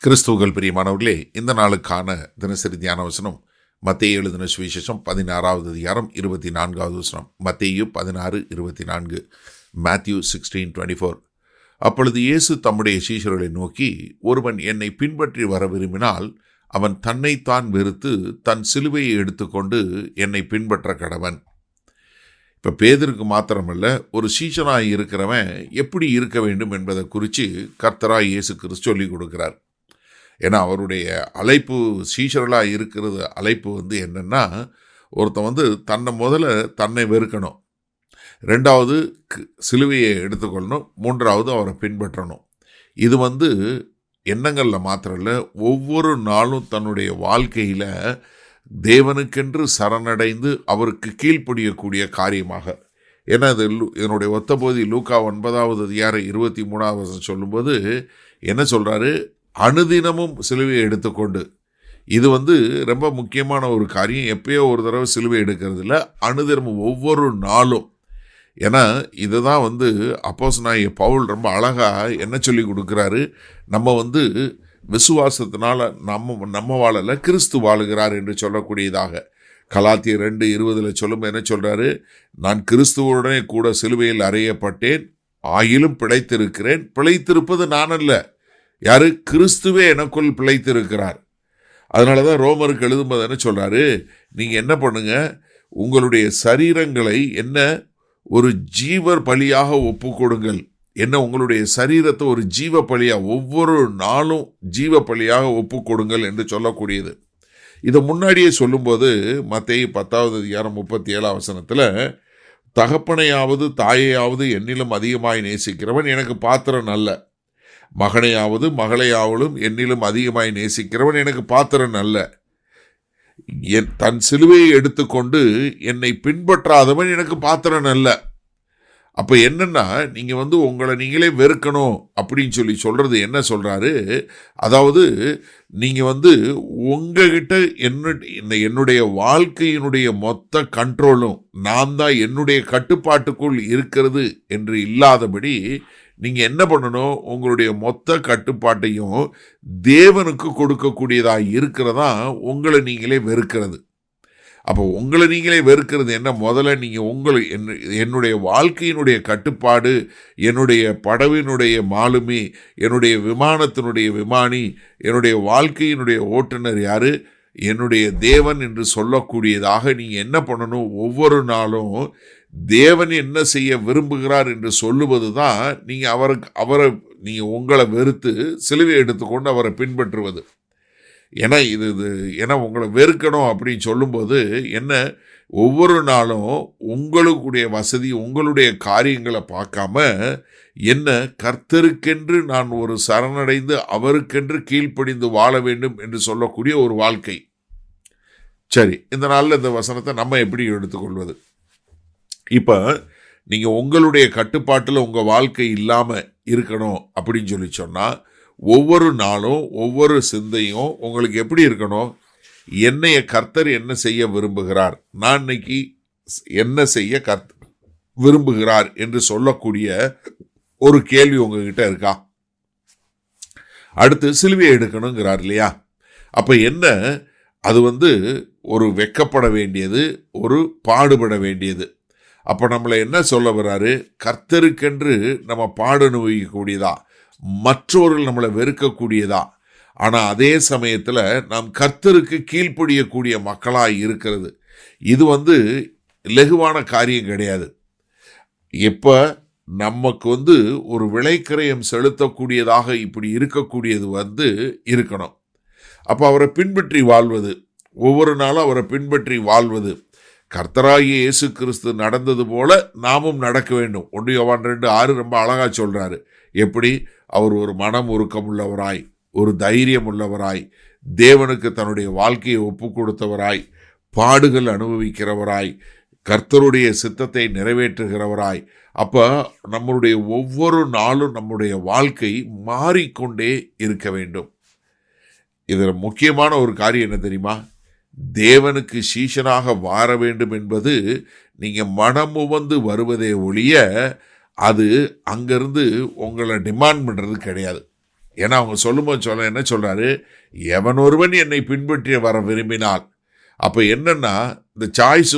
கிறிஸ்துவுக்குள் பிரியமானவர்களே, இந்த நாளுக்கான தினசரி தியான வசனம் மத்தேயு எழுதின சுவிசேஷம் 16வது அதிகாரம் 24வது வசனம். மத்தேயு 16:24, Matthew 16:24. அப்பொழுது இயேசு தம்முடைய சீஷர்களை நோக்கி, ஒருவன் என்னை பின்பற்றி வர விரும்பினால் அவன் தன்னைத்தான் வெறுத்து தன் சிலுவையை எடுத்துக்கொண்டு என்னை பின்பற்ற கடவன். இப்போ பேதுருக்கு மாத்திரமல்ல, ஒரு சீஷனாய் இருக்கிறவன் எப்படி இருக்க வேண்டும் என்பதை குறித்து கர்த்தராய் இயேசு கிறிஸ்து சொல்லிக் கொடுக்கிறார். ஏன்னா அவருடைய அழைப்பு, சீஷர்களாக இருக்கிறது அழைப்பு என்னென்னா, ஒருத்தன் முதல்ல தன்னை வெறுக்கணும், ரெண்டாவது சிலுவையை எடுத்துக்கொள்ளணும், மூன்றாவது அவரை பின்பற்றணும். இது எண்ணங்களில் மாத்திரம் இல்லை, ஒவ்வொரு நாளும் தன்னுடைய வாழ்க்கையில் தேவனுக்கென்று சரணடைந்து அவருக்கு கீழ்ப்படியக்கூடிய காரியமாக. ஏன்னா அது இதனுடைய ஒத்த பகுதி லூக்கா 9வது அதிகாரம் 23வது சொல்லும்போது என்ன சொல்கிறாரு, அனுதினமும் சிலுவையை எடுத்துக்கொண்டு. இது ரொம்ப முக்கியமான ஒரு காரியம். எப்பயோ ஒரு தடவை சிலுவை எடுக்கிறது இல்லை, அனுதினமும் ஒவ்வொரு நாளும். ஏன்னா இதுதான் அப்போஸ்தலனாகிய பவுல் ரொம்ப அழகாக என்ன சொல்லி கொடுக்குறாரு, நம்ம விசுவாசத்தினால நம்ம வாழல, கிறிஸ்து வாழுகிறார் என்று சொல்லக்கூடியதாக. கலாத்தியர் 2:20 சொல்லும் என்ன சொல்கிறாரு, நான் கிறிஸ்துவுடனே கூட சிலுவையில் அறையப்பட்டேன், ஆயிலும் பிழைத்திருக்கிறேன், பிழைத்திருப்பது நான் அல்ல, யாரு, கிறிஸ்துவே எனக்குள் பிழைத்திருக்கிறார். அதனால தான் ரோமருக்கு எழுதும்போது என்ன சொல்கிறாரு, நீங்கள் என்ன பண்ணுங்க, உங்களுடைய சரீரங்களை என்ன ஒரு ஜீவ பலியாக ஒப்பு கொடுங்கள். என்ன, உங்களுடைய சரீரத்தை ஒரு ஜீவ பலியாக, ஒவ்வொரு நாளும் ஜீவ பலியாக ஒப்பு கொடுங்கள் என்று சொல்லக்கூடியது. இதை முன்னாடியே சொல்லும்போது மத்தேயு 10வது அதிகாரம் 37 வசனத்தில், தகப்பனையாவது தாயையாவது என்னிலும் அதிகமாய் நேசிக்கிறவன் எனக்கு பாத்திரன் அல்ல, மகனையாவது மகளையாவலும் என்னிலும் அதிகமாய் நேசிக்கிறவன் எனக்கு பாத்திரன் அல்ல, தன் சிலுவையை எடுத்துக்கொண்டு என்னை பின்பற்றாதவன் எனக்கு பாத்திரன் அல்ல. அப்போ என்னன்னா, நீங்கள் உங்களை நீங்களே வெறுக்கணும் அப்படின்னு சொல்கிறது என்ன சொல்கிறாரு, அதாவது நீங்கள் உங்ககிட்ட என்னுடைய வாழ்க்கையினுடைய மொத்த கண்ட்ரோலும் நான் தான், என்னுடைய கட்டுப்பாட்டுக்குள் இருக்கிறது என்று இல்லாதபடி நீங்கள் என்ன பண்ணணும், உங்களுடைய மொத்த கட்டுப்பாட்டையும் தேவனுக்கு கொடுக்கக்கூடியதாக இருக்கிறதா உங்களை நீங்களே வெறுக்கிறது. அப்போ உங்களை நீங்களே வெறுக்கிறது என்ன, முதல்ல நீங்கள் என்னுடைய வாழ்க்கையினுடைய கட்டுப்பாடு, என்னுடைய படவினுடைய மாலுமி, என்னுடைய விமானத்தினுடைய விமானி, என்னுடைய வாழ்க்கையினுடைய ஓட்டுநர் யார், என்னுடைய தேவன் என்று சொல்லக்கூடியதாக நீங்கள் என்ன பண்ணணும், ஒவ்வொரு நாளும் தேவன் என்ன செய்ய விரும்புகிறார் என்று சொல்லுவது தான் நீங்கள் நீங்கள் உங்களை வெறுத்து சிலுவை எடுத்துக்கொண்டு அவரை பின்பற்றுவது. ஏன்னா ஏன்னா உங்களை வெறுக்கணும் அப்படின்னு சொல்லும்போது என்ன, ஒவ்வொரு நாளும் உங்களுடைய வசதி, உங்களுடைய காரியங்களை பார்க்காம என்ன, கர்த்தருக்கென்று நான் ஒரு சரணடைந்து அவருக்கென்று கீழ்ப்படிந்து வாழ வேண்டும் என்று சொல்லக்கூடிய ஒரு வாழ்க்கை. சரி, இந்த நாளில் இந்த வசனத்தை நம்ம எப்படி எடுத்துக்கொள்வது? இப்போ நீங்கள் உங்களுடைய கட்டுப்பாட்டில் உங்கள் வாழ்க்கை இல்லாமல் இருக்கணும் அப்படின்னு சொன்னால், ஒவ்வொரு நாளும் ஒவ்வொரு சிந்தையும் உங்களுக்கு எப்படி இருக்கணும், என்னைய கர்த்தர் என்ன செய்ய விரும்புகிறார், நான் இன்னைக்கு என்ன செய்ய விரும்புகிறார் என்று சொல்லக்கூடிய ஒரு கேள்வி உங்ககிட்ட இருக்கா? அடுத்து சிலுவையை எடுக்கணுங்கிறார் இல்லையா? அப்போ என்ன, அது ஒரு வெட்கப்பட வேண்டியது, ஒரு பாடுபட வேண்டியது. அப்போ நம்மளை என்ன சொல்ல வர்றாரு, கர்த்தருக்கென்று நம்ம பாடு அனுபவிக்கக்கூடியதா, மற்றவர்கள் நம்மளை வெறுக்கக்கூடியதா, ஆனால் அதே சமயத்தில் நாம் கர்த்தருக்கு கீழ்ப்படியக்கூடிய மக்களாக இருக்கிறது. இது லகுவான காரியம் கிடையாது. நமக்கு ஒரு விலைக்கிரயம் செலுத்தக்கூடியதாக இப்படி இருக்கக்கூடியது இருக்கணும். அப்போ அவரை பின்பற்றி வாழ்வது, ஒவ்வொரு நாளும் அவரை பின்பற்றி வாழ்வது, கர்த்தராகிய இயேசு கிறிஸ்து நடந்தது போல நாமும் நடக்க வேண்டும். 1 யோவான் 2:6 ரொம்ப அழகாக சொல்கிறாரு. எப்படி அவர் ஒரு மனம் உருக்கம் உள்ளவராய், ஒரு தைரியம் உள்ளவராய், தேவனுக்கு தன்னுடைய வாழ்க்கையை ஒப்பு கொடுத்தவராய், பாடுகள் அனுபவிக்கிறவராய், கர்த்தருடைய சித்தத்தை நிறைவேற்றுகிறவராய். அப்போ நம்மளுடைய ஒவ்வொரு நாளும் நம்முடைய வாழ்க்கை மாறிக்கொண்டே இருக்க வேண்டும். இதில் முக்கியமான ஒரு காரியம் என்ன தெரியுமா, தேவனுக்கு சீஷனாக வார வேண்டும் என்பது நீங்கள் மனமுவந்து வருவதே ஒழிய அது அங்கேருந்து உங்களை டிமாண்ட் பண்ணுறது கிடையாது. ஏன்னா அவங்க சொல்லும்போது என்ன சொல்கிறாரு, எவன் ஒருவன் என்னை பின்பற்றி வர விரும்பினால். அப்போ என்னன்னா, இந்த சாய்ஸ்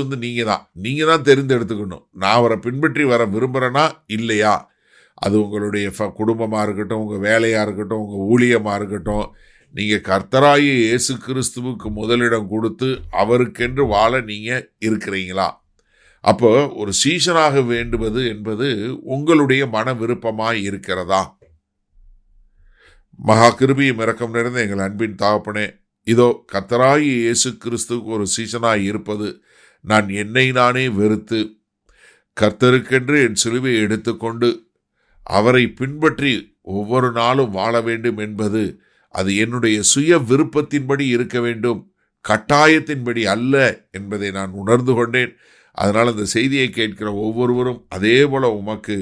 நீங்கள் தான் தெரிந்தெடுத்துக்கணும். நான் அவரை பின்பற்றி வர விரும்புகிறேன்னா இல்லையா. அது உங்களுடைய குடும்பமாக இருக்கட்டும், உங்கள் வேலையாக இருக்கட்டும், உங்கள் ஊழியமாக இருக்கட்டும், நீங்கள் கர்த்தராகிய இயேசு கிறிஸ்துவுக்கு முதலிடம் கொடுத்து அவருக்கென்று வாழ நீங்கள் இருக்கிறீங்களா. அப்போ ஒரு சீஷனாக வேண்டுவது என்பது உங்களுடைய மன விருப்பமாய் இருக்கிறதா. மகா கிருபையும் இரக்கம் நிறைந்த எங்கள் அன்பின் தகப்பனே, இதோ கர்த்தராகிய இயேசு கிறிஸ்துவுக்கு ஒரு சீஷனாய் இருப்பது, நான் என்னை நானே வெறுத்து கர்த்தருக்கென்று என் சிலுவையை எடுத்துக்கொண்டு அவரை பின்பற்றி ஒவ்வொரு நாளும் வாழ வேண்டும் என்பது, அது என்னுடைய சுய விருப்பத்தின்படி இருக்க வேண்டும், கட்டாயத்தின்படி அல்ல என்பதை நான் உணர்ந்து கொண்டேன். அதனால் அந்த செய்தியை கேட்கிற ஒவ்வொருவரும் அதே போல உமக்கு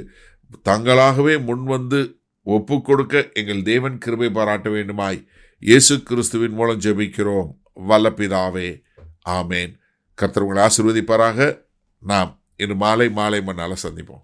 தங்களாகவே முன்வந்து ஒப்பு கொடுக்க எங்கள் தேவன் கிருபை பாராட்ட வேண்டுமாய் இயேசு கிறிஸ்துவின் மூலம் ஜெபிக்கிறோம் வல்ல பிதாவே, ஆமேன். கர்த்தர் உங்களை ஆசீர்வதிப்பாராக. நாம் இன்று மாலை மண்ணால் சந்திப்போம்.